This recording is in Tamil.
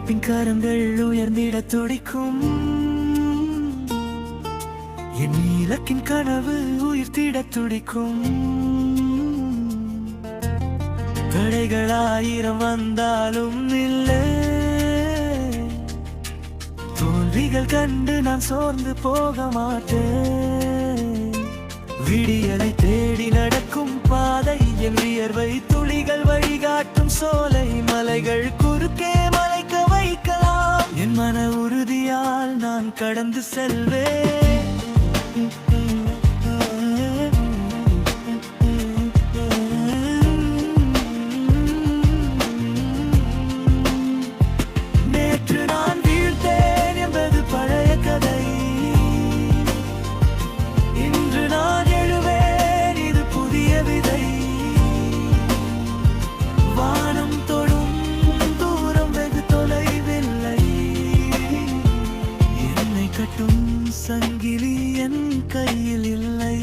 பின் கரங்கள் உயர்ந்திட துடிக்கும். என் இலக்கின் கனவு உயிர்த்திட துடிக்கும். தடைகள் 1000 வந்தாலும் இல்லை, தோல்விகள் கண்டு நான் சோர்ந்து போக மாட்டேன். விடியலை தேடி நடக்கும் பாதை, என் வியர்வை துளிகள் வழிகாட்டும் சோலை. மலைகள் குறுக்கே மலைக்க வைக்கலாம், என் மன உறுதியால் நான் கடந்து செல்வேன். நேற்று நான் வீழ்ந்தேன் என்பது பழைய கதை, இன்று நான் எழுவேன், இது புதிய விதை. வானம் தொடும் தூரம் வெகு தொலைவில்லை, என்னை கட்டும் சங்கிலி என் கையில் இல்லை.